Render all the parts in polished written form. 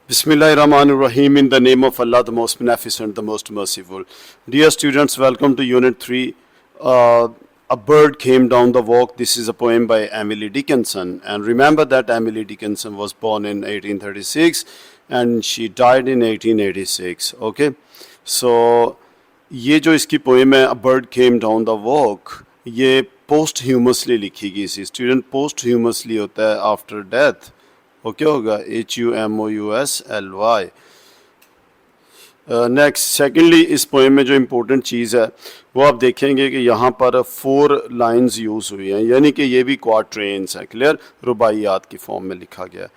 Bismillahirrahmanirrahim. In the name of Allah, the most beneficent, the most merciful. Dear students, welcome to Unit 3. A bird came down the walk. This is a poem by Emily Dickinson. And remember that Emily Dickinson was born in 1836 and she died in 1886. Okay. So, ये जो इसकी poem है, A Bird Came Down the Walk, ये posthumously लिखी गई थी. Student posthumously होता है after death. ओके होगा HUMOUSLY. नेक्स्ट सेकेंडली इस पोएम में जो इम्पोर्टेंट चीज़ है वो आप देखेंगे कि यहाँ पर 4 लाइंस यूज़ हुई हैं, यानी कि ये भी क्वाट्रेन्स हैं. क्लियर, रुबाइयात की फॉर्म में लिखा गया.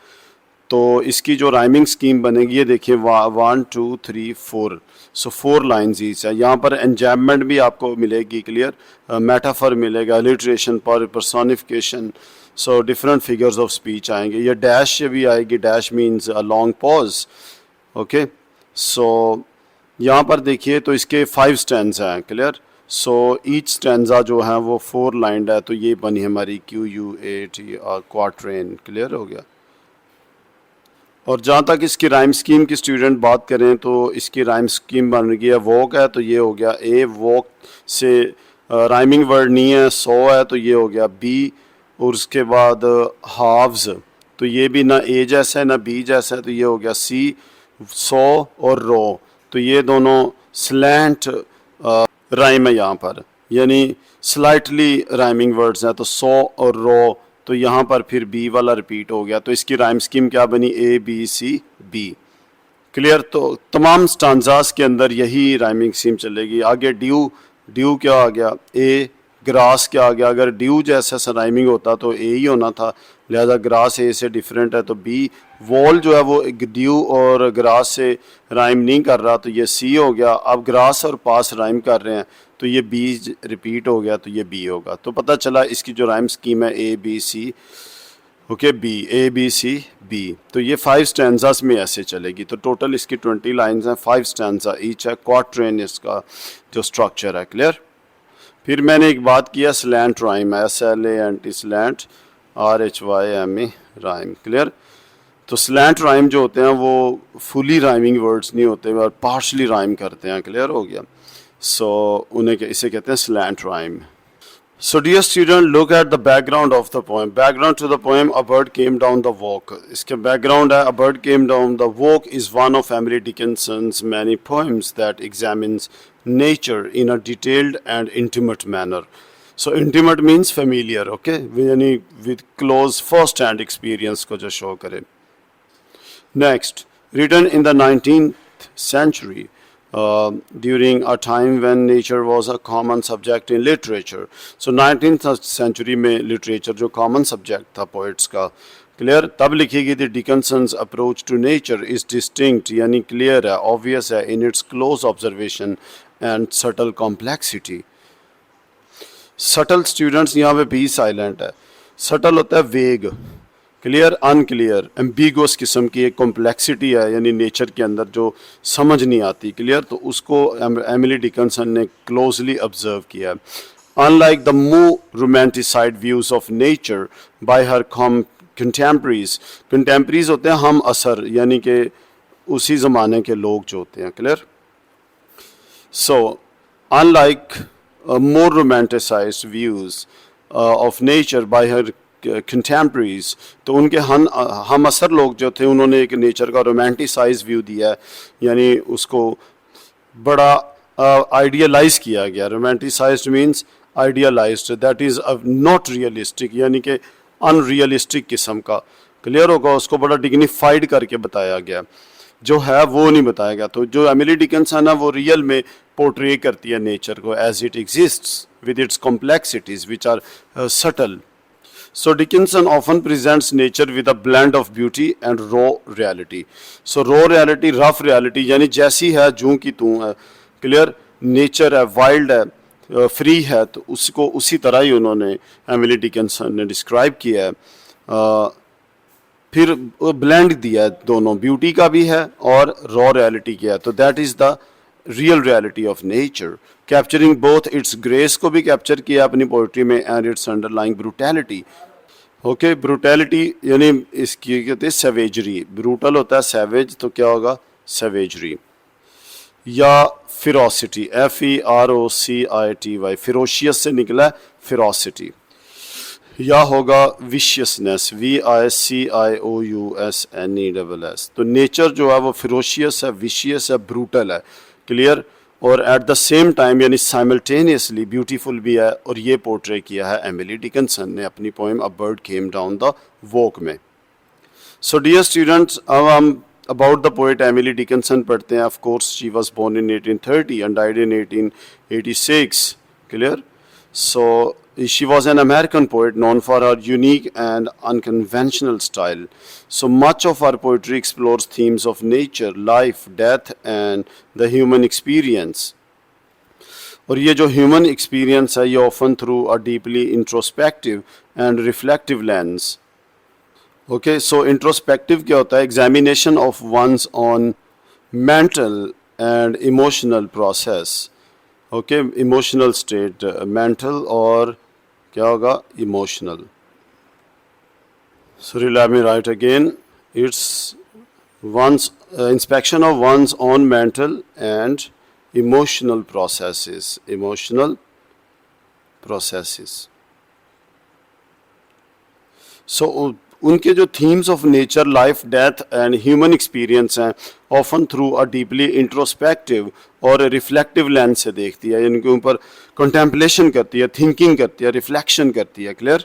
तो इसकी जो राइमिंग स्कीम बनेगी ये देखिए 1 2 3 4. सो 4 लाइंस ईच है. यहाँ पर एंजैम्पमेंट भी आपको मिलेगी. क्लियर, मेटाफर मिलेगा, alliteration, personification. So different figures of speech आएंगे. ये डैश से भी आएगी. Dash means a long pause. Okay, so यहाँ पर देखिए तो इसके 5 स्टैंजा हैं. क्लियर, सो ईच स्टैंजा जो है वो 4 लाइन है. तो ये बनी हमारी QUAT क्वाट्रेन. क्लियर हो गया. और जहाँ तक इसकी राइम स्कीम की स्टूडेंट बात करें तो इसकी राइम स्कीम बन गई है वॉक है, तो ये हो गया ए. वॉक से राइमिंग वर्ड नहीं है. सो है तो ये हो गया बी. और उसके बाद हाव्स, तो ये भी ना ए जैसा है ना बी जैसा है, तो ये हो गया सी. सो और रो, तो ये दोनों स्लैंट राइम है यहाँ पर, यानी स्लाइटली राइमिंग वर्ड्स हैं. तो सो और रो, तो यहाँ पर फिर बी वाला रिपीट हो गया. तो इसकी राइम स्कीम क्या बनी? A B C B. Clear, तो तमाम स्टांजास के अंदर यही राइमिंग स्कीम चलेगी. आगे ड्यू, ड्यू क्या आ गया? ए. ग्रास क्या आ गया? अगर ड्यू जैसा सा राइमिंग होता तो ए ही होना था, लिहाजा ग्रास ए से डिफरेंट है तो बी. वॉल जो है वो ड्यू और ग्रास से राइम नहीं कर रहा, तो ये सी हो गया. अब ग्रास और पास राइम कर रहे हैं तो ये बी रिपीट हो गया, तो ये बी होगा. तो पता चला इसकी जो राइम स्कीम है A B C. Okay, B A B C B. तो ये 5 स्टैंजास में ऐसे चलेगी. तो टोटल इसकी 20 लाइंस हैं, 5 स्टैंजा ईच है. क्वाट्रेन इसका जो स्ट्रक्चर है. क्लियर. फिर मैंने एक बात किया slant rhyme, SLANT slant RHYME rhyme. Clear. तो स्लैंट राइम जो होते हैं वो फुली राइमिंग वर्ड्स नहीं होते और पार्शली राइम करते हैं. क्लियर हो गया. सो उन्हें इसे कहते हैं slant rhyme. So dear student, look at the background of the poem. Background to the poem, A Bird Came Down the Walk. इसके background है, A Bird Came Down the Walk is one of Emily Dickinson's many poems that examines nature in a detailed and intimate manner. So intimate means familiar, okay? यानी with close first-hand experience को जो show करे. Next, written in the 19th century. During a time when nature was a common subject in literature. So 19th century में literature जो common subject था poets का. Clear, तब लिखी गई थी. Dickinson's approach to nature is distinct, यानी clear है, obvious है in its close observation and subtle complexity. Subtle students यहाँ पे भी silent है. Subtle होता है vague. क्लियर, अनक्लियर, एम्बिगुअस किस्म की एक कॉम्प्लेक्सिटी है, यानी नेचर के अंदर जो समझ नहीं आती. क्लियर, तो उसको एमिली डिकिंसन ने क्लोजली ऑब्जर्व किया. Unlike the more romanticised views of nature by her contemporaries. Contemporaries होते हैं हम असर, यानी कि उसी ज़माने के लोग जो होते हैं. Clear. So unlike more romanticised views of nature by her contemporaries, तो उनके हम असर लोग जो थे उन्होंने एक नेचर का रोमांटिसाइज व्यू दिया, यानी उसको बड़ा आइडियलाइज किया गया. Romanticised means idealised, that is not realistic, यानी कि अनरियलिस्टिक किस्म का. क्लियर होगा. उसको बड़ा डिग्निफाइड करके बताया गया, जो है वो नहीं बताया गया. तो जो एमिली डिकिंसन है वो रियल में पोर्ट्रे करती है नेचर को as it exists with its complexities which are subtle. So Dickinson often presents nature with a blend of beauty and raw reality. So raw reality, rough reality, यानी जैसी है जूं की तूं है. क्लियर, नेचर है, वाइल्ड है, फ्री है, तो उसको उसी तरह ही उन्होंने एमिली डिकिंसन ने डिस्क्राइब किया है. फिर ब्लेंड दिया है, दोनों ब्यूटी का भी है और रॉ रियलिटी का है. तो that is the real reality of nature, capturing both it's grace को भी कैप्चर किया अपनी पोइट्री में and it's underlying brutality. Okay, brutality यानी इसकी कहते हैं सवेजरी, ब्रूटल होता है सैवेज, तो क्या होगा सवेजरी। या फिरोसिटी, FEROCITY, फिरोशियस से निकला है फिरोसिटी। या होगा विशियसनेस, VICIOUSNESS। तो नेचर जो है वो फिरोशियस है, विशियस है, ब्रूटल है, क्लियर, और एट द सेम टाइम यानी साइमल्टेनियसली ब्यूटीफुल भी है। और ये पोर्ट्रे किया है एमिली डिकिंसन ने अपनी poem a bird came down the walk में। सो डियर स्टूडेंट्स, अब हम about the poet Emily Dickinson पढ़ते हैं। Of course she was born in 1830 and died in 1886, clear. So she was an American poet known for her unique and unconventional style. So much of her poetry explores themes of nature, life, death, and the human experience. और ये जो human experience है ये often through a deeply introspective and reflective lens. Okay, so introspective क्या होता है? Examination of one's own mental and emotional process. Okay, emotional state, mental और क्या होगा emotional. Sorry, let me right again, it's one's inspection of one's own mental and emotional processes. So उनके जो themes of nature, life, death and human experience हैं often through a deeply introspective और reflective lens से देखती है, इनके ऊपर contemplation करती है, थिंकिंग करती है, रिफ्लेक्शन करती है, clear.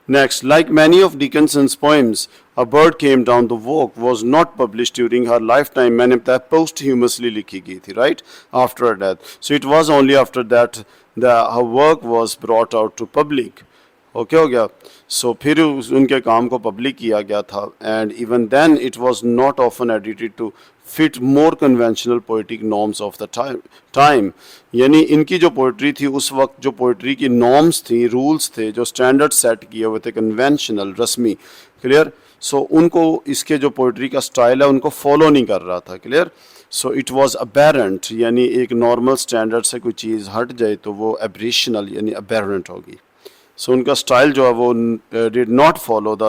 Next, like many of Dickinson's poems, A Bird Came Down the Walk was not published during her lifetime. मैंने बताया posthumously लिखी गई थी, right, after her death. So it was only after that her work was brought out to public. Okay हो गया। सो फिर उनके काम को पब्लिक किया गया था, and even then it was not often edited to fit more conventional poetic norms of the time. यानी इनकी जो पोइट्री थी उस वक्त, जो पोइट्री की नॉर्म्स थी, रूल्स थे, जो स्टैंडर्ड सेट किए हुए थे, कन्वेंशनल, रस्मी, क्लियर। सो उनको इसके जो पोइट्री का स्टाइल है उनको फॉलो नहीं कर रहा था, क्लियर। सो इट वाज अबेरेंट, यानी एक नॉर्मल स्टैंडर्ड से कोई चीज़ हट जाए तो वो एब्रेशनल यानी अबेरेंट होगी। सो उनका स्टाइल जो है वो did not follow the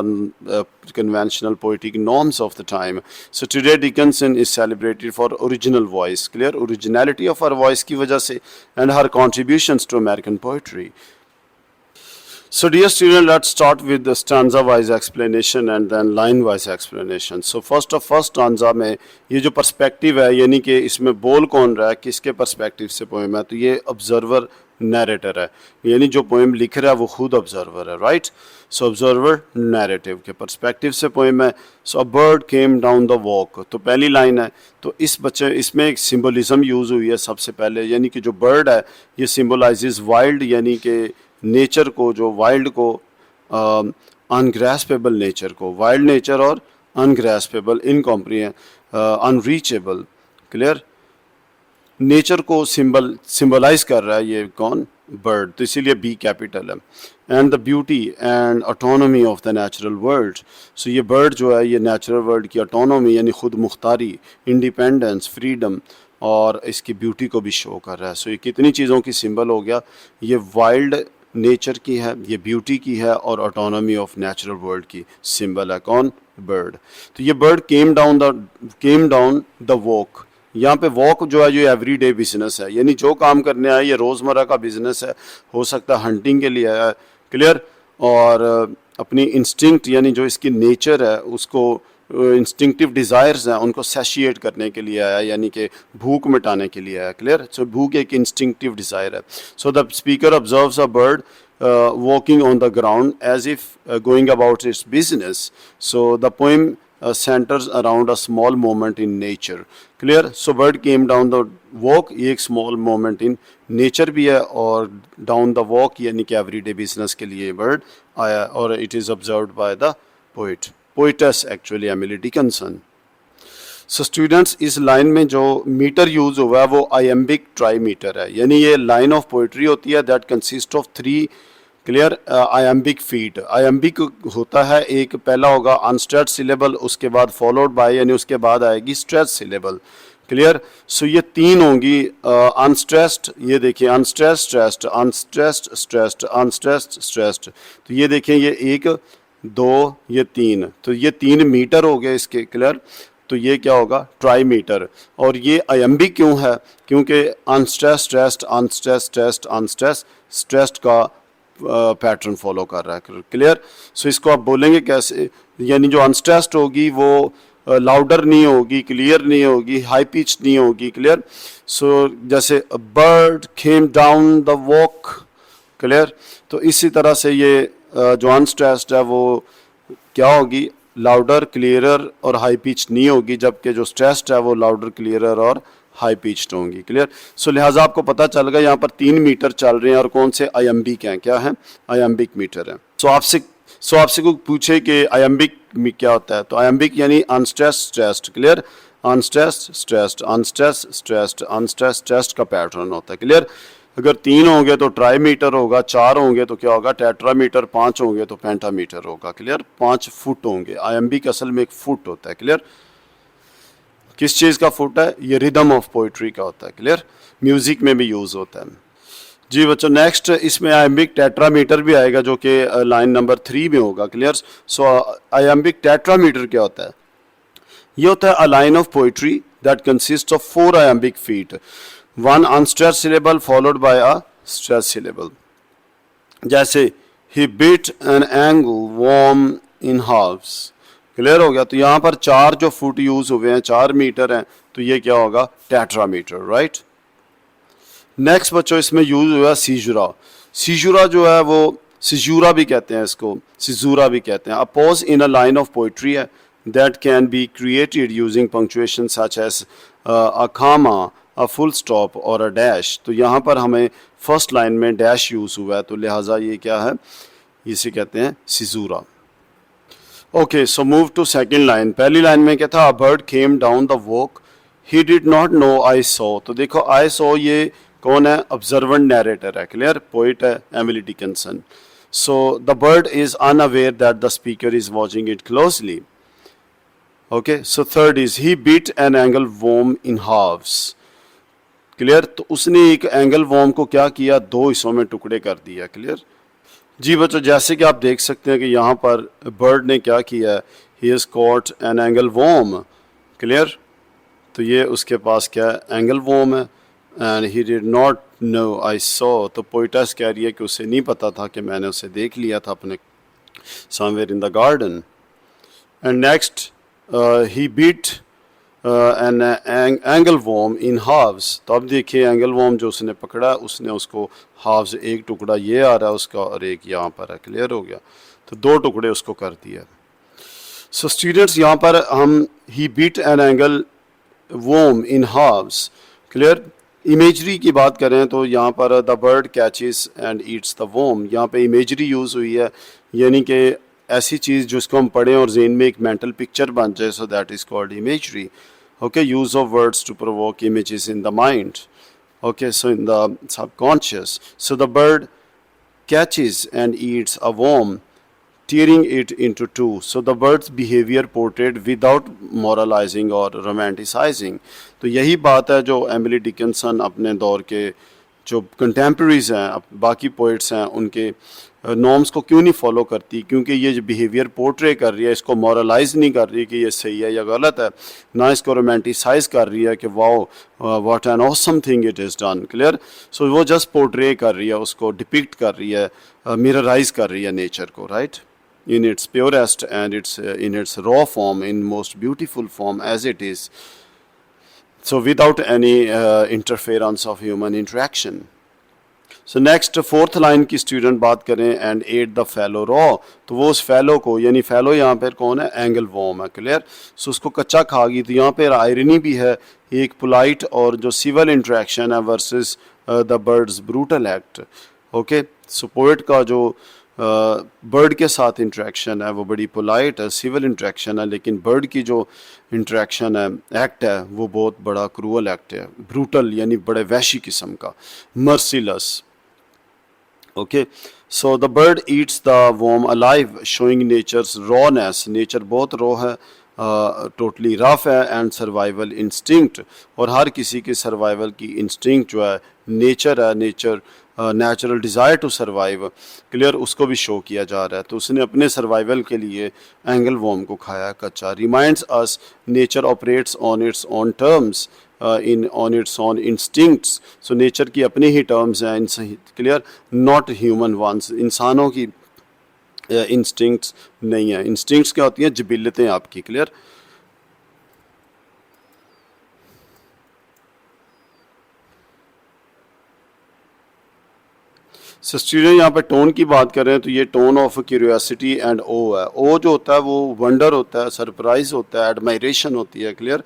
conventional poetic norms of the time. So today Dickinson is celebrated for original voice, clear, originality of her voice की वजह से, and her contributions to American poetry. So dear student, let's start with the stanza wise explanation and then line wise explanation. So first stanza में ये जो perspective है, यानी कि इसमें बोल कौन रहा है, किसके perspective से पोएम है, तो ये observer narrator है, यानी जो पोएम लिख रहा है वो खुद observer है, right? So observer narrative के perspective से पोएम है। So a bird came down the walk, तो पहली लाइन है, तो इसमें एक symbolism यूज़ हुई है सबसे पहले, यानी कि जो bird है ये symbolizes wild, यानी कि नेचर को, जो वाइल्ड को, अनग्रेस्पेबल नेचर को, वाइल्ड नेचर और अनग्रेस्पेबल, अनरीचेबल, क्लियर, नेचर को सिंबलाइज कर रहा है ये कौन, बर्ड, तो इसीलिए बी कैपिटल है। And the beauty and autonomy of the natural world, so ये बर्ड जो है ये नेचुरल वर्ल्ड की ऑटोनॉमी यानी खुद मुख्तारी, इंडिपेंडेंस, फ्रीडम और इसकी ब्यूटी को भी शो कर रहा है। सो ये कितनी चीज़ों की सिंबल हो गया, ये वाइल्ड नेचर की है, ये ब्यूटी की है और ऑटोनॉमी ऑफ नेचुरल वर्ल्ड की सिंबल है कौन, बर्ड। तो ये bird came down the walk, यहाँ पे वॉक जो है ये एवरीडे बिजनेस है, यानी जो काम करने आया ये रोज़मर्रा का बिजनेस है, हो सकता है हंटिंग के लिए आया है, क्लियर, और अपनी इंस्टिंक्ट यानी जो इसकी नेचर है उसको, इंस्टिंक्टिव डिज़ायर्स हैं उनको सैशिएट करने के लिए आया, यानी कि भूख मिटाने के लिए आया, क्लियर। सो भूख एक इंस्टिंक्टिव डिज़ायर है। So the speaker observes a bird walking on the ground as if going about its business. So the poem centers around a small moment in nature, clear. So bird came down the walk, ये एक small moment in nature भी है, और down the walk यानी कि everyday business के लिए bird आया, और it is observed by the poetess actually Emily Dickinson. So students, इस लाइन में जो मीटर यूज़ हुआ है वो आयम्बिक ट्राई मीटर है, यानी ये लाइन ऑफ पोइट्री होती है that consist of 3 clear iambic feet. Iambic होता है, एक पहला होगा अनस्ट्रेस्ड सिलेबल, उसके बाद फॉलोड बाय यानी उसके बाद आएगी स्ट्रेस्ड सिलेबल, क्लियर। सो ये 3 होंगी अनस्ट्रेस्ड, ये देखिए unstressed stressed, unstressed stressed, unstressed stressed. तो ये देखिए ये एक 2, ये 3, तो ये 3 मीटर हो गए इसके, क्लियर। तो ये क्या होगा, ट्राईमीटर। और ये आयम्बिक क्यों है, क्योंकि unstressed stressed unstressed stressed unstressed stressed का पैटर्न फॉलो कर रहा है, क्लियर। सो इसको आप बोलेंगे कैसे, यानी जो अनस्ट्रेस्ड होगी वो लाउडर नहीं होगी, क्लियर नहीं होगी, हाई पिच नहीं होगी, क्लियर। सो जैसे bird came down the walk, clear. तो इसी तरह से ये जो अनस्ट्रेस्ड है वो क्या होगी, लाउडर, क्लियरर और हाई पिच नहीं होगी, जबकि जो स्ट्रेस्ड है वो लाउडर, क्लियरर और हाई पिच्ड होंगी, क्लियर। सो लिहाजा आपको पता चल गया यहाँ पर 3 मीटर चल रहे हैं और कौन से आयम्बिक हैं, क्या है, आयम्बिक मीटर है। सो आपसे कोई पूछे कि आयम्बिक में क्या होता है, तो आयम्बिक यानी unstressed stressed, clear. Unstressed stressed unstressed stressed unstressed stressed का पैटर्न होता है, क्लियर। अगर 3 होंगे तो ट्राईमीटर होगा, 4 होंगे तो क्या होगा, टेट्रामीटर, 5 होंगे तो पेंटामीटर होगा, क्लियर। 5 फुट होंगे, आयम्बिक असल में एक फुट होता है, क्लियर। किस चीज़ का फुट है, ये रिदम ऑफ पोइट्री का होता है, क्लियर। म्यूजिक में भी यूज़ होता है। जी बच्चों, नेक्स्ट इसमें आयम्बिक टेट्रामीटर भी आएगा जो कि लाइन नंबर 3 में होगा, क्लियर। सो आयम्बिक टेट्रामीटर क्या होता है, ये होता है a line of poetry that consist of 4 iambic feet, 1 unstressed syllable followed by a stressed syllable. जैसे ही beat an angle worm in halves, clear हो गया। तो यहाँ पर 4 जो फुट यूज हुए हैं, 4 मीटर हैं, तो ये क्या होगा, टेट्रामीटर, राइट। नेक्स्ट बच्चों इसमें यूज हुआ सीजुरा। सीजुरा जो है वो सिजूरा भी कहते हैं इसको, सिजूरा भी कहते हैं। A pause in a line of poetry है that can be created using punctuation such as a comma, a full stop और अ डैश। तो यहाँ पर हमें फर्स्ट लाइन में डैश यूज हुआ है, तो लिहाजा ये क्या है, इसे कहते हैं caesura. Okay, so move to second line. पहली लाइन में क्या था, a bird came down the walk, he did not know I saw. तो देखो आई सॉ ये कौन है, ऑब्जर्वेंट नैरेटर है, क्लियर, पोइट है Emily Dickinson. So the bird is unaware that the speaker is watching it closely. Okay, so third is he beat an angle worm in halves, clear. तो उसने एक angle warm को क्या किया, 2 हिस्सों में टुकड़े कर दिया, क्लियर। जी बच्चों, जैसे कि आप देख सकते हैं कि यहाँ पर बर्ड ने क्या किया, he is caught an angle worm, clear. तो ये उसके पास क्या एंगल वॉर्म है, and he did not know I saw. तो पोइटस कह रही है कि उसे नहीं पता था कि मैंने उसे देख लिया था अपने somewhere in the garden. And next he beat an angle worm in halves. तो अब देखिए एंगल वॉर्म जो उसने पकड़ा, उसने उसको हाफ्स, एक टुकड़ा ये आ रहा है उसका और एक यहाँ पर है, क्लियर हो गया। तो 2 टुकड़े उसको कर दिया। सो स्टूडेंट्स यहाँ पर हम he beat an angle worm in halves, clear. Imagery की बात करें तो यहाँ पर the bird catches and eats the worm, यहाँ पे इमेजरी यूज़ हुई है, यानी कि ऐसी चीज़ जिसको हम पढ़ें और जेन में एक मेंटल पिक्चर बन जाए, so that is called imagery. Okay, use of words to provoke images in the mind, okay, so in the subconscious. So the bird catches and eats a worm, tearing it into 2. So the bird's behavior portrayed without moralizing or romanticizing. तो यही बात है जो Emily Dickinson अपने दौर के जो contemporaries हैं, बाकी पोइट्स हैं, उनके नॉर्म्स को क्यों नहीं फॉलो करती, क्योंकि ये जो बिहेवियर पोर्ट्रे कर रही है इसको मॉरलाइज नहीं कर रही कि ये सही है या गलत है, ना इसको रोमांटिसाइज कर रही है कि wow what an awesome thing it is done, clear. So वो जस्ट पोर्ट्रे कर रही है, उसको डिपिक्ट कर रही है, मिरराइज कर रही है नेचर को, right, in its purest and in its raw form, in most beautiful form as it is, so without any interference of human interaction. So next fourth line की स्टूडेंट बात करें, and at the fellow raw, तो वो उस fellow को, यानी fellow यहाँ पर कौन है, एंगल वॉर्म है, क्लियर। सो उसको कच्चा खा गई। तो यहाँ पर आयरनी भी है, एक पोलाइट और जो सिविल इंट्रैक्शन है versus the birds brutal act. Okay, so poet का जो बर्ड के साथ इंट्रैक्शन है वो बड़ी पोलाइट है, सिविल इंट्रैक्शन है, लेकिन बर्ड की जो इंट्रैक्शन है, एक्ट है, वो बहुत बड़ा क्रूअल एक्ट है, ब्रूटल यानी बड़े वैशी किस्म का, merciless. Okay, so the bird eats the worm alive, showing nature's rawness, nature बहुत रॉ है, टोटली रफ है, एंड सर्वाइवल इंस्टिंक्ट, और हर किसी के सर्वाइवल की इंस्टिंक्ट जो है, नेचर है, natural desire to survive, clear, उसको भी शो किया जा रहा है। तो उसने अपने सर्वाइवल के लिए एंगल वॉर्म को खाया कच्चा। Reminds us nature operates on its own terms on its own instincts. So nature की अपनी ही टर्म्स हैं, क्लियर, नॉट ह्यूमन वंस, इंसानों की इंस्टिंक्ट्स नहीं है। इंस्टिंक्ट्स क्या होती हैं? जिबिलतें आपकी, क्लियर। सो स्टूडेंट यहाँ पे टोन की बात कर रहे हैं, तो ये टोन ऑफ क्यूरियोसिटी एंड ओ है। ओ जो होता है वो वंडर होता है, सरप्राइज होता है, एडमायरेशन होती है, क्लियर।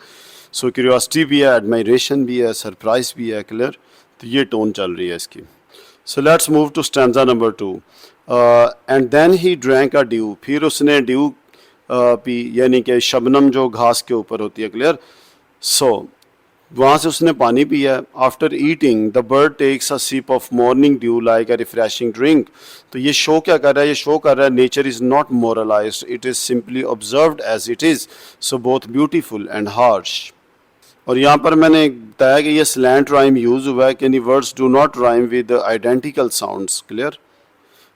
सो क्यूरियोसिटी भी है, एडमायरेशन भी है, सरप्राइज भी है, क्लियर। तो ये टोन चल रही है इसकी। So let's move to stanza number 2। And then he drank a dew, फिर उसने ड्यू पी, यानी कि शबनम जो घास के ऊपर होती है, क्लियर। सो वहाँ से उसने पानी पिया। After eating the bird takes a sip of morning dew like a refreshing drink. तो ये शो क्या कर रहा है? ये शो कर रहा है nature is not moralised, it is simply observed as it is, so both beautiful and harsh. और यहाँ पर मैंने बताया कि ये स्लैंट राइम यूज़ हुआ है कि any words do not rhyme with identical sounds, clear.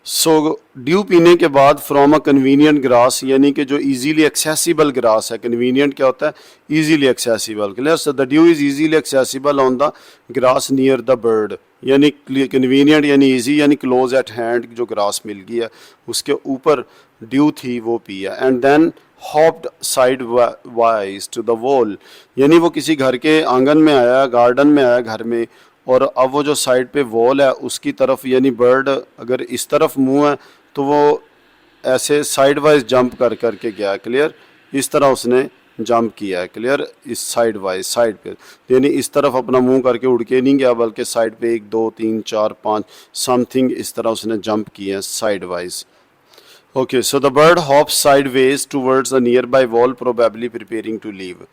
So due पीने के बाद फ्रॉम अ कन्वीनियंट ग्रास, यानी कि जो इजीली एक्सेसिबल ग्रास है, कन्वीनियंट क्या होता है? Easily accessible, clear. So the dew is easily accessible on the grass near the bird, यानी कन्वीनियंट यानी इजी यानी क्लोज एट हैंड, जो ग्रास मिल गई है उसके ऊपर ड्यू थी वो पिया। And then hopped sidewise to the wall, यानी वो किसी घर के आंगन में आया, गार्डन में आया, घर में, और अब वो जो साइड पे वॉल है उसकी तरफ, यानी बर्ड अगर इस तरफ मुंह है तो वो ऐसे साइड वाइज जंप कर करके गया, क्लियर। इस तरह उसने जंप किया है, क्लियर, इस साइड वाइज, साइड पे, यानी इस तरफ अपना मुंह करके उड़ के नहीं गया, बल्कि साइड पे 1 2 3 4 5 समथिंग इस तरह उसने जंप किया है sidewise. Okay, so the bird hops sideways towards a nearby wall probably preparing to leave.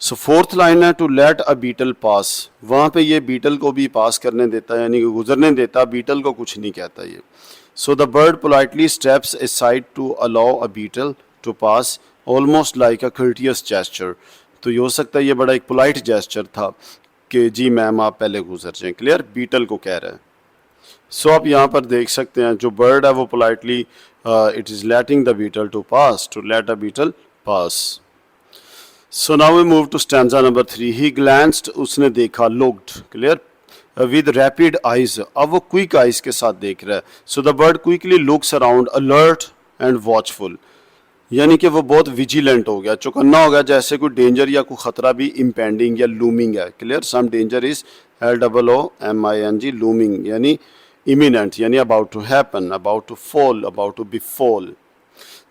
So fourth line है to let a beetle pass, वहाँ पे ये बीटल को भी पास करने देता है, यानी कि गुजरने देता, बीटल को कुछ नहीं कहता ये। So the bird politely steps aside to allow a beetle to pass, almost like a courteous gesture. तो ये हो सकता है ये बड़ा एक पोलाइट जेस्चर था कि जी मैम आप पहले गुजर जाएं, क्लियर, बीटल को कह रहा है। सो आप यहाँ पर देख सकते हैं जो बर्ड है वो politely it is letting the beetle to pass, to let a beetle pass. So now we move to stanza number 3। He glanced, उसने देखा, looked, clear, with rapid eyes, अब वो क्विक आइज के साथ देख रहा है। So the bird quickly looks around alert and watchful, यानी कि वो बहुत विजिलेंट हो गया, चौकन्ना हो गया, जैसे कोई डेंजर या कोई खतरा भी इम्पेंडिंग या लूमिंग है, clear. Some danger is LOOMING, looming यानी इमिनेंट, यानी about to happen, about to fall, about to befall.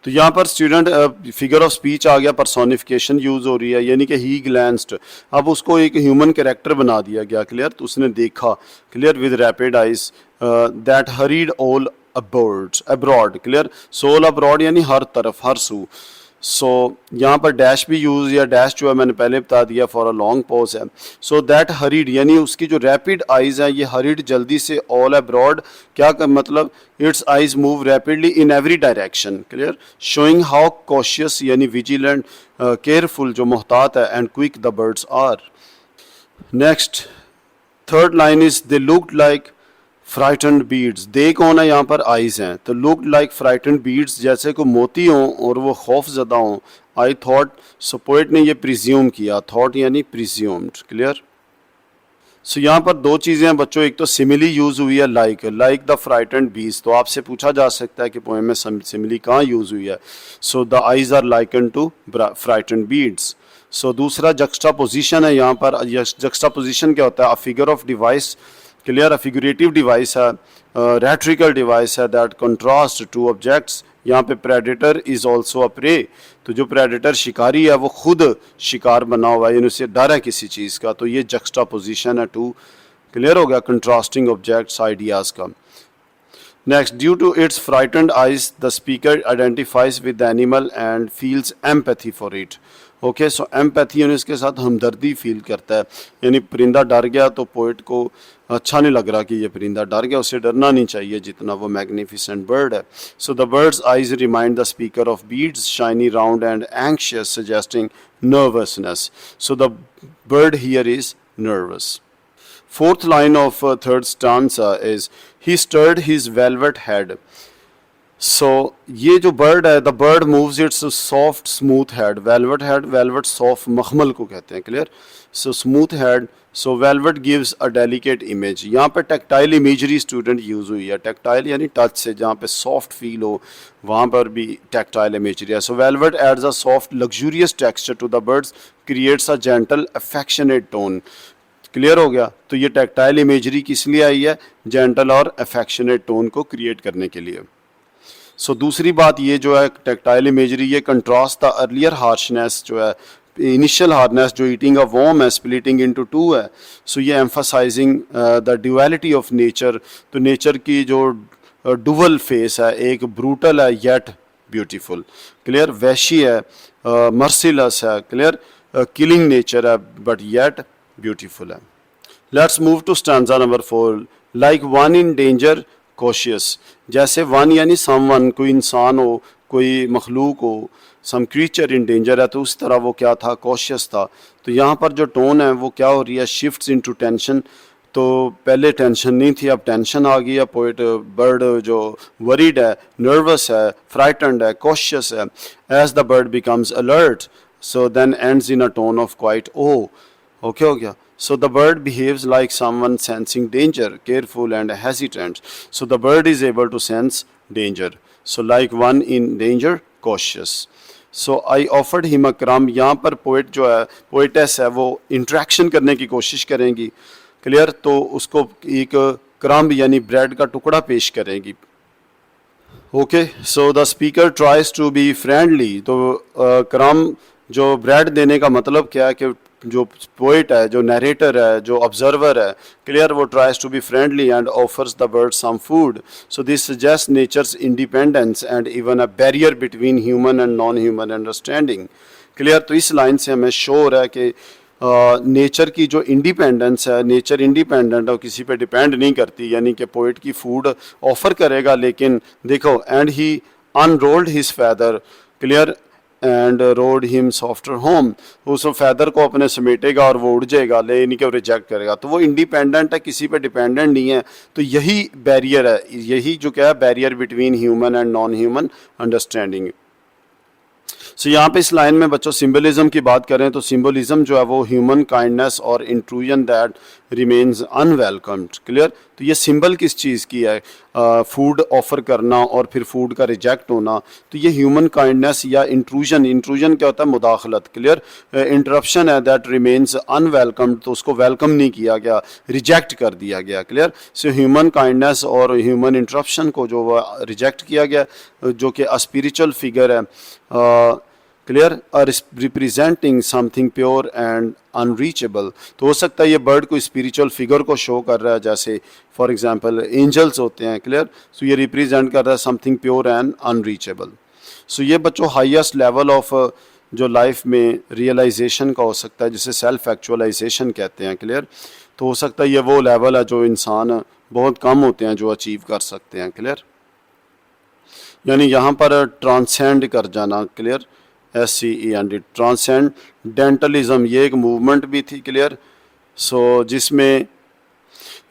तो यहाँ पर स्टूडेंट फिगर ऑफ स्पीच आ गया, पर्सोनिफिकेशन यूज़ हो रही है, यानी कि ही ग्लैंस्ड, अब उसको एक ह्यूमन कैरेक्टर बना दिया गया, क्लियर। तो उसने देखा, clear, with rapid eyes, that hurried all abroad, clear. So all abroad यानी हर तरफ, हर सू। सो यहाँ पर डैश भी यूज़, या डैश जो है मैंने पहले बता दिया, फॉर अ लॉन्ग पॉज है। सो दैट हरीड यानी उसकी जो रैपिड आइज़ है, ये हरीड जल्दी से, ऑल अब्रॉड क्या कर मतलब, its eyes move rapidly in every direction, clear, showing how cautious यानी विजिलेंट, केयरफुल जो मोहतात है, and quick the birds are. Next third line is they looked like frightened beads, they कौन है यहाँ पर? आइज हैं। तो लुक्ड लाइक फ्राइटेंड बीड्स, जैसे को मोती हों और वो खौफ ज़दा हों। आई थॉट, सो पोइट ने ये प्रिज्यूम किया, थॉट यानी प्रिज्यूम्ड, क्लियर। सो यहाँ पर दो चीज़ें हैं बच्चों, एक तो सिमिली यूज़ हुई है, लाइक द फ्राइटेंड बीड्स। तो आपसे पूछा जा सकता है कि पोएम में सिमिली कहाँ यूज़ हुई है। So the eyes are likened to frightened beads. So दूसरा जक्स्टा पोजिशन है, यहाँ पर जक्स्टा पोजिशन क्या होता है? A figure of device, clear, a figurative device है, रेट्रिकल डिवाइस है दैट कंट्रास्ट टू ऑब्जेक्ट्स। यहाँ पे predator is also a prey, तो जो प्रेडेटर शिकारी है वो खुद शिकार बना हुआ है, यानी उससे डर है किसी चीज़ का, तो ये जक्स्टा पोजिशन है टू, क्लियर हो गया, कंट्रास्टिंग ऑब्जेक्ट्स आइडियाज़ का। Next, due to its frightened eyes the speaker identifies with the animal and feels empathy for it. Okay, so empathy यानी इसके साथ हमदर्दी फील करता है, यानी परिंदा डर गया तो पोइट को अच्छा नहीं लग रहा कि ये परिंदा डर गया, उसे डरना नहीं चाहिए जितना वो मैग्निफिसेंट बर्ड है. So the birds eyes remind the speaker of beads shiny round and anxious suggesting nervousness. So the bird here is nervous. Fourth line of third stanza is he stirred his velvet head. So ये जो bird है, the bird moves its soft smooth head. Velvet soft मखमल को कहते हैं, clear? So smooth head. So velvet gives a delicate image. यहाँ पे tactile imagery student use हुई है. Tactile यानी touch से, जहाँ पे soft feel हो वहाँ पर भी tactile imagery है. So velvet adds a soft luxurious texture to the birds, creates a gentle affectionate tone. Clear हो गया? तो ये tactile imagery किस लिए आई है? Gentle और affectionate tone को create करने के लिए. सो दूसरी बात ये जो है टेक्टाइल इमेजरी, ये कंट्रास्ट द अर्लियर हार्शनेस जो है, इनिशियल हार्डनेस जो ईटिंग अ वॉर्म है, स्प्लिटिंग इनटू टू है. सो ये emphasising the duality of nature. तो नेचर की जो डुअल फेस है, एक ब्रूटल है येट ब्यूटीफुल, क्लियर, वैशी है, मर्सिलस है, क्लियर, किलिंग नेचर है बट येट ब्यूटीफुल है. Let's move to stanza number 4. Like one in danger cautious. जैसे वन यानी समवन, कोई इंसान हो, कोई मखलूक हो, सम क्रीचर इन डेंजर है, तो उस तरह वो क्या था, कॉशियस था. तो यहाँ पर जो टोन है वो क्या हो रही है, शिफ्ट्स इनटू टेंशन. तो पहले टेंशन नहीं थी, अब टेंशन आ गई है. पोइट बर्ड जो वरीड है, नर्वस है, फ्राइटनड है, कॉशियस है. As the bird becomes alert, so then ends in a tone of quiet oh. Okay हो गया. So the bird behaves like someone sensing danger, careful and hesitant. So the bird is able to sense danger. So like one in danger, cautious. So I offered him a crumb. यहाँ पर poet जो है, poetess है, वो interaction करने की कोशिश करेंगी, क्लियर. तो उसको एक क्रम्ब यानी ब्रेड का टुकड़ा पेश करेंगी. Okay, so the speaker tries to be friendly. तो क्रम्ब जो ब्रेड देने का मतलब क्या है कि जो पोइट है, जो नरेटर है, जो ऑब्जर्वर है, क्लियर, वो tries to be friendly and offers the bird some food. So this suggest nature's independence and even a barrier between human and non human understanding, clear. तो इस लाइन से हमें श्योर है कि नेचर की जो इंडिपेंडेंस है, नेचर इंडिपेंडेंट है, किसी पे डिपेंड नहीं करती, यानी कि पोइट की फूड ऑफर करेगा, लेकिन देखो and he unrolled his feather, clear, and road him softer home. उस फैदर को अपने समेटेगा और वो उड़ जाएगा, लेकिन कि रिजेक्ट करेगा. तो वो इंडिपेंडेंट है, किसी पे डिपेंडेंट नहीं है. तो यही बैरियर है, यही जो क्या है barrier between human and non human understanding. So यहाँ पे इस लाइन में बच्चों सिंबलिज्म की बात करें तो सिंबलिज्म जो है वो ह्यूमन काइंडनेस और intrusion that remains unwelcomed, clear. तो ये सिंबल किस चीज़ की है, फूड ऑफर करना और फिर फूड का रिजेक्ट होना. तो ये ह्यूमन काइंडनेस या इंट्रूजन, इंट्रूजन क्या होता है, मुदाखलत, क्लियर, इंटरप्शन है, दैट रिमेन्स अनवेलकम्ड. तो उसको वेलकम नहीं किया गया, रिजेक्ट कर दिया गया, क्लियर. सो ह्यूमन काइंडनेस और ह्यूमन इंटरप्शन को जो रिजेक्ट किया गया, जो कि स्पिरिचुअल फिगर है, clear, are representing something pure and unreachable. तो हो सकता है ये बर्ड को स्पिरिचुअल फिगर को शो कर रहा है, जैसे फॉर एग्जांपल एंजल्स होते हैं, क्लियर. सो ये रिप्रेजेंट कर रहा है समथिंग प्योर एंड अनरीचेबल. सो ये बच्चों हाईएस्ट लेवल ऑफ जो लाइफ में रियलाइजेशन का हो सकता है, जिसे सेल्फ एक्चुअलाइजेशन कहते हैं, क्लियर. तो हो सकता है ये वो लेवल है जो इंसान बहुत कम होते हैं जो अचीव कर सकते हैं, क्लियर. यानी यहाँ पर ट्रांसेंड कर जाना, क्लियर, SCEND, ट्रांसेंडेंटलिज्म, ये एक मूवमेंट भी थी, क्लियर. सो जिसमें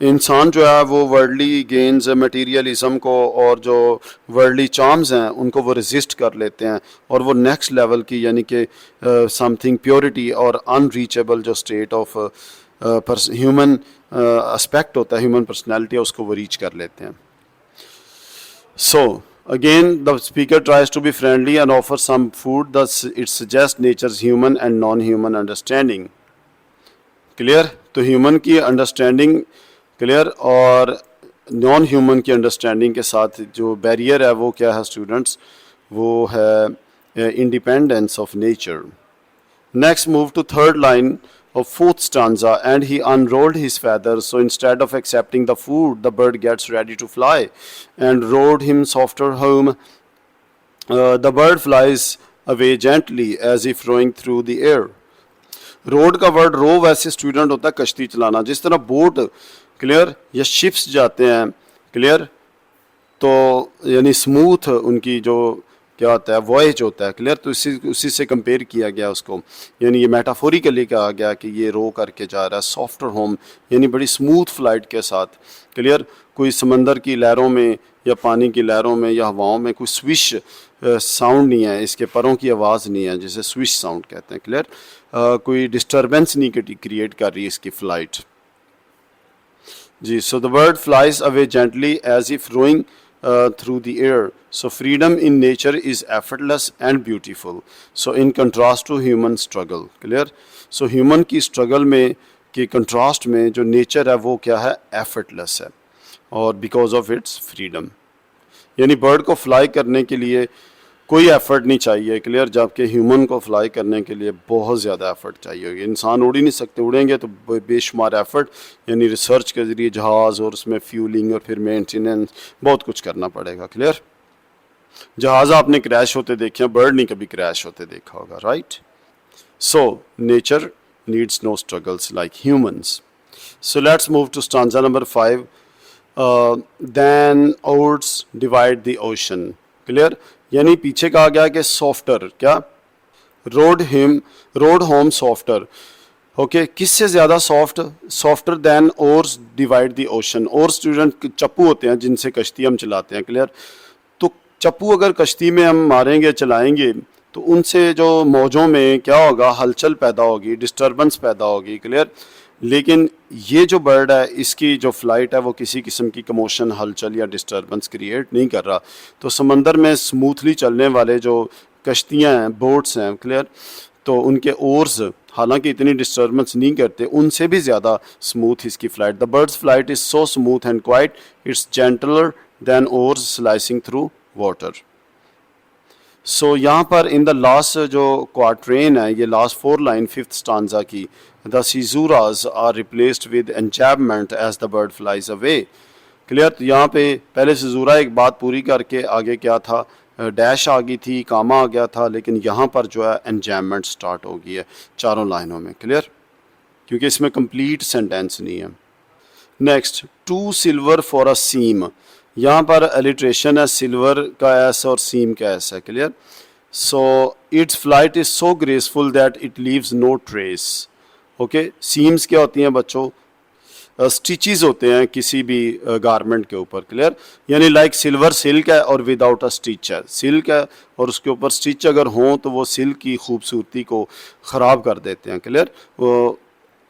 इंसान जो है वो वर्ल्डली गेन्स, मटेरियलिज्म को और जो वर्ल्डली चार्म्स हैं उनको वो रेजिस्ट कर लेते हैं और वो नेक्स्ट लेवल की यानी कि समथिंग प्योरिटी और अनरीचेबल जो स्टेट ऑफ ह्यूमन एस्पेक्ट होता है, ह्यूमन पर्सनैलिटी है, उसको वो रीच कर लेते हैं. सो again the speaker tries to be friendly and offers some food, thus it suggests nature's human and non-human understanding, clear. तो ह्यूमन की अंडरस्टैंडिंग, क्लियर, और नॉन ह्यूमन की अंडरस्टैंडिंग के साथ जो बैरियर है वो क्या है स्टूडेंट्स, वो है independence of nature. Next move to third line of fourth stanza, and he unrolled his feathers, so instead of accepting the food the bird gets ready to fly and rode him softer home. The bird flies away gently as if rowing through the air. Road का word रो वैसे student होता है कश्ती चलाना, जिस तरह boat clear या ships जाते हैं क्लियर, तो यानी स्मूथ उनकी जो क्या होता है वॉयज होता है क्लियर, तो उसी से कंपेयर किया गया उसको, यानी ये मेटाफोरिकली कहा गया कि ये रो करके जा रहा है सॉफ्टर होम, यानी बड़ी स्मूथ फ्लाइट के साथ क्लियर। कोई समंदर की लहरों में या पानी की लहरों में या हवाओं में कोई स्विश साउंड नहीं है, इसके परों की आवाज़ नहीं है जिसे स्विश साउंड कहते हैं क्लियर। कोई डिस्टर्बेंस नहीं क्रिएट कर रही इसकी फ़्लाइट जी। So the bird flies away gently as if rowing through the air. So freedom in nature is effortless and beautiful. So in contrast to human struggle, clear? So human की struggle में के contrast में जो nature है वो क्या है, effortless है, और because of its freedom, यानी bird को fly करने के लिए कोई एफर्ट नहीं चाहिए क्लियर, जबकि ह्यूमन को फ्लाई करने के लिए बहुत ज़्यादा एफर्ट चाहिए होगी। इंसान उड़ ही नहीं सकते, उड़ेंगे तो बेशुमार एफर्ट, यानी रिसर्च के ज़रिए जहाज़ और उसमें फ्यूलिंग और फिर मेंटेनेंस बहुत कुछ करना पड़ेगा क्लियर। जहाज़ आपने क्रैश होते देखे हैं, बर्ड नहीं कभी क्रैश होते देखा होगा, right. So nature needs no struggles like humans. So let's move to stanza number 5। Then oars divide the ocean, clear, यानी पीछे कहा गया कि सॉफ्टर क्या, रोड होम सॉफ्टर, ओके, किससे ज़्यादा soft, softer then ores divide the ocean. और student चप्पू होते हैं जिनसे कश्ती हम चलाते हैं क्लियर, तो चप्पू अगर कश्ती में हम मारेंगे चलाएंगे तो उनसे जो मौजों में क्या होगा, हलचल पैदा होगी, डिस्टर्बेंस पैदा होगी क्लियर। लेकिन ये जो बर्ड है इसकी जो फ्लाइट है वो किसी किस्म की कमोशन, हलचल या डिस्टर्बेंस क्रिएट नहीं कर रहा। तो समंदर में स्मूथली चलने वाले जो कश्तियाँ हैं, बोट्स हैं क्लियर, तो उनके ओर्स हालांकि इतनी डिस्टर्बेंस नहीं करते, उनसे भी ज़्यादा स्मूथ इसकी flight. The birds flight is so smooth and quite, it's gentler than oars slicing through water. So यहाँ पर इन द लास्ट जो क्वार्ट्रेन है, ये लास्ट 4 लाइन 5th स्टांजा की, the caesuras are replaced with enjambment as the bird flies away, clear. तो यहाँ पे पहले सीजूरा एक बात पूरी करके आगे क्या था, डैश आ गई थी, कामा आ गया था, लेकिन यहाँ पर जो है एंचैपमेंट स्टार्ट हो गई है चारों लाइनों में क्लियर, क्योंकि इसमें कंप्लीट सेंटेंस नहीं है। नेक्स्ट, 2 सिल्वर फॉर अ सीम, यहाँ पर एलिट्रेशन है, सिल्वर का एस और सीम का एस है clear. So its flight is so graceful that it leaves no trace, okay. Seams क्या होती हैं बच्चों, स्टिचेस होते हैं किसी भी गारमेंट के ऊपर क्लियर, यानी लाइक सिल्वर सिल्क है और विदाउट अ स्टिच है, सिल्क है और उसके ऊपर स्टिच अगर हों तो वो सिल्क की खूबसूरती को ख़राब कर देते हैं क्लियर, वो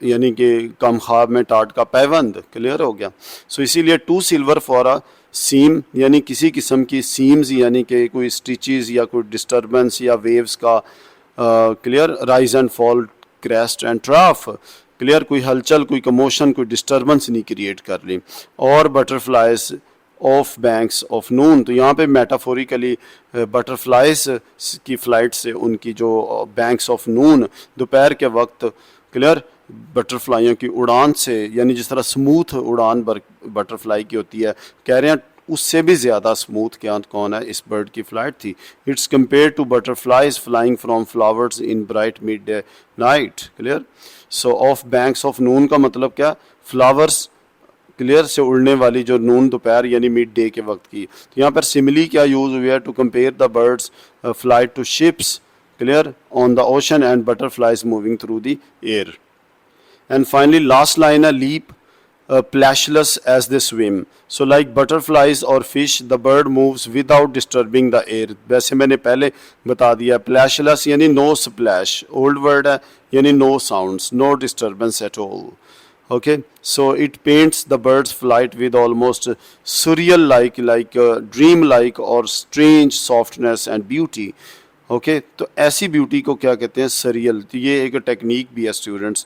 यानी कि कम ख्वाब में टाट का पैबंद क्लियर हो गया। सो इसीलिए 2 सिल्वर फॉर अ सीम, यानी किसी किस्म की सीम्स यानी कि कोई स्टिचेस या कोई डिस्टर्बेंस या वेव्स का clear, rise and fall, crest and trough clear, कोई हलचल, कोई कमोशन, कोई डिस्टर्बेंस नहीं क्रिएट कर ली। और बटरफ्लाइज ऑफ बैंक्स ऑफ नून, तो यहाँ पे मेटाफोरिकली बटरफ्लाइज की फ़्लाइट से उनकी जो बैंक्स ऑफ नून दोपहर के वक्त क्लियर, बटरफ्लाइयों की उड़ान से, यानी जिस तरह स्मूथ उड़ान बटरफ्लाई की होती है, कह रहे हैं उससे भी ज़्यादा स्मूथ क्या कौन है, इस बर्ड की फ़्लाइट थी। It's compare to butterflies flying from flowers in bright mid day night clear. So off banks of noon का मतलब क्या, फ्लावर्स क्लियर से उड़ने वाली जो नून दोपहर यानी मिड डे के वक्त की। तो यहाँ पर सिमिली क्या यूज़ हुई है, to compare the birds flight to ships clear on the ocean and butterflies moving through the air. And finally last line, a leap plashless as they swim. So like butterflies or fish, the bird moves without disturbing the air. वैसे मैंने पहले बता दिया, plashless यानी no splash, old word है यानी no sounds, no disturbance at all. Okay, so it paints the bird's flight with almost surreal like dream like or strange softness and beauty. Okay, तो ऐसी ब्यूटी को क्या कहते हैं, surreal. तो ये एक टेक्निक भी है स्टूडेंट्स,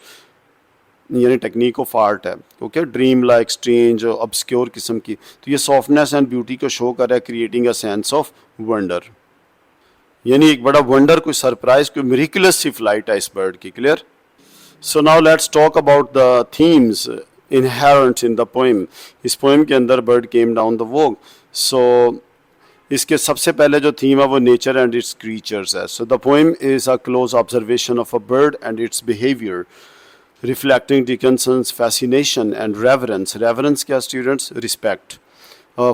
यानी टेक्निक ऑफ आर्ट है, okay, dream like, strange, obscure किस्म की। तो ये सॉफ्टनेस एंड ब्यूटी को शो कर रहा है, creating a sense of wonder, यानी एक बड़ा वंडर, कोई सरप्राइज, कोई मिरेकुलस सी फ्लाइट है इस बर्ड की clear. So now let's talk about the themes inherent in the poem. इस पोएम के अंदर bird came down the walk. So इसके सबसे पहले जो थीम है वो नेचर एंड इट्स क्रीचर्स है. So the poem is a close observation of a bird and it's behaviour, reflecting Dickinson's fascination and reverence. Reverence क्या students? Respect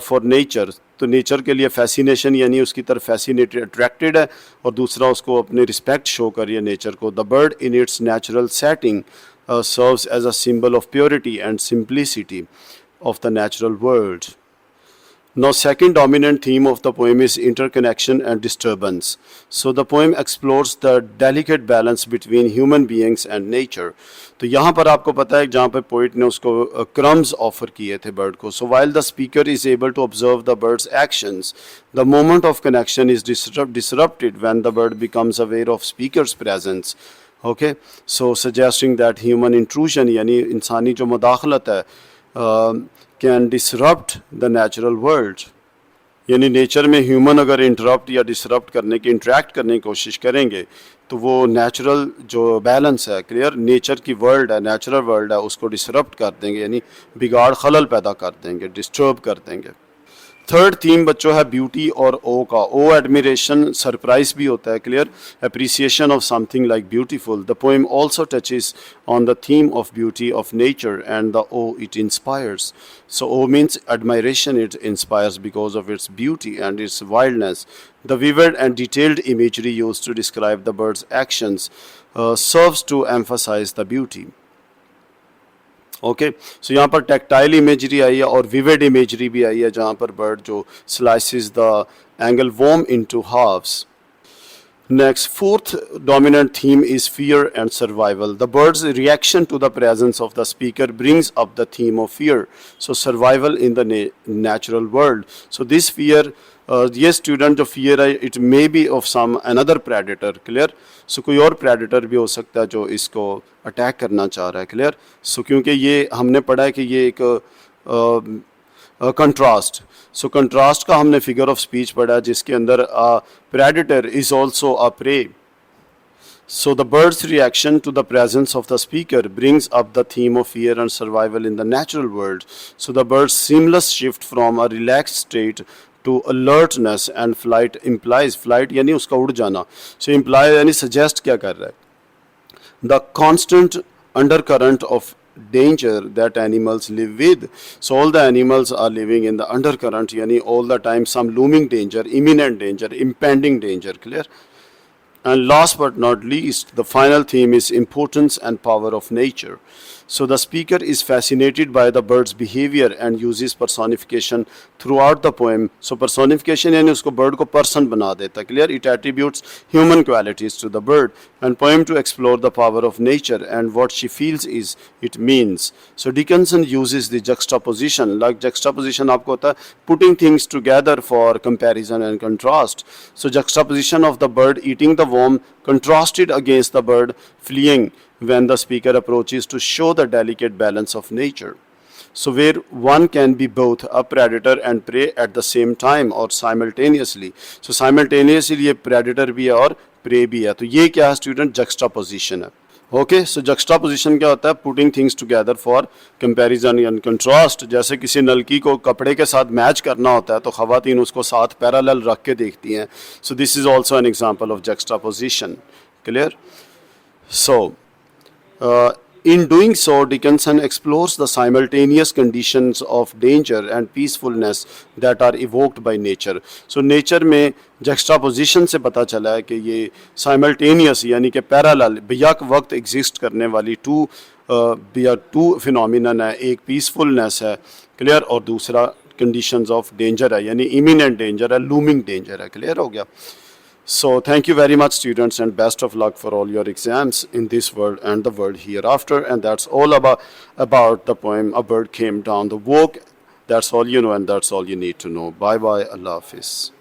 for nature. तो nature के लिए फैसिनेशन यानी उसकी तरफ फैसिनेटेड अट्रैक्टेड है, और दूसरा उसको अपने रिस्पेक्ट शो कर रही है नेचर को. The bird in its natural setting serves as a symbol of purity and simplicity of the natural world. Now, second dominant theme of the poem is interconnection and disturbance. So the poem explores the delicate balance between human beings and nature. तो यहाँ पर आपको पता है जहाँ पे poet ने उसको crumbs ऑफर किए थे बर्ड को. So while the speaker is able to observe the bird's actions, the moment of connection is disrupted when the bird becomes aware of speaker's presence. Okay, so suggesting that human intrusion यानी इंसानी जो मुदाखलत है can disrupt the natural world. यानी nature में human अगर interrupt या disrupt करने की इंटरेक्ट करने की कोशिश करेंगे तो वो नेचुरल जो बैलेंस है, क्लियर, नेचर की वर्ल्ड है, नेचुरल वर्ल्ड है, उसको डिसरप्ट कर देंगे, यानी बिगाड़ खलल पैदा कर देंगे, डिस्टर्ब कर देंगे. थर्ड थीम बच्चों है ब्यूटी और ओ का. ओ एडमिरेशन, सरप्राइज भी होता है, clear, appreciation of something like beautiful. The poem also touches on the theme of beauty of nature and the oh it inspires. So oh means admiration, it inspires because of its beauty and its wildness. The vivid and detailed imagery used to describe the bird's actions serves to emphasize the beauty. Okay, so यहाँ पर tactile imagery आई है और vivid imagery भी आई है, जहाँ पर bird जो slices the angleworm into halves. Next, fourth dominant theme is fear and survival. The bird's reaction to the presence of the speaker brings up the theme of fear. So survival in the natural world. So this fear, ये student जो fear है, it may be of some another predator, clear. So कोई और predator भी हो सकता है जो इसको अटैक करना चाह रहा है, क्लियर. सो क्योंकि ये हमने पढ़ा है कि ये एक कंट्रास्ट, सो कंट्रास्ट का हमने फिगर ऑफ स्पीच पढ़ा है जिसके अंदर predator is also a prey. So the bird's reaction to the presence of the speaker brings up the theme of fear and survival in the natural world. So the bird's seamless shift from a relaxed state to alertness and flight implies, flight यानी उसका उड़ जाना, so imply यानी suggest क्या कर रहा है, the constant undercurrent of danger that animals live with. So all the animals are living in the undercurrent, यानी all the time some looming danger, imminent danger, impending danger, clear. And last but not least, the final theme is importance and power of nature. So the speaker is fascinated by the bird's behavior and uses personification throughout the poem. So personification यानी उसको bird को person बना देता है, clear. It attributes human qualities to the bird and poem to explore the power of nature and what she feels is it means. So Dickinson uses the juxtaposition, like juxtaposition आपको होता है putting things together for comparison and contrast. So juxtaposition of the bird eating the worm contrasted against the bird fleeing when the speaker approaches to show the delicate balance of nature. So where one can be both a predator and prey at the same time or simultaneously. So simultaneously ये predator भी है और prey भी है. तो ये क्या है student? Juxtaposition है. ओके, सो जक्स्टापोजिशन क्या होता है? Putting things together for comparison and contrast. जैसे किसी नलकी को कपड़े के साथ मैच करना होता है तो खवातीन उसको साथ पैरेलल रख के देखती हैं. So this is also an example of juxtaposition, clear. So in doing so, Dickinson explores the simultaneous conditions of danger and peacefulness that are evoked by nature. So nature में juxtaposition से पता चला है कि ये simultaneous यानी कि parallel बेयक वक्त exist करने वाली two phenomenon है. एक peacefulness है, clear, और दूसरा conditions of danger है, यानी imminent danger है, looming danger है, clear हो गया. So thank you very much students and best of luck for all your exams in this world and the world hereafter. And that's all about the poem A Bird Came Down the Walk. That's all you know and that's all you need to know. Bye bye. Allah Hafiz.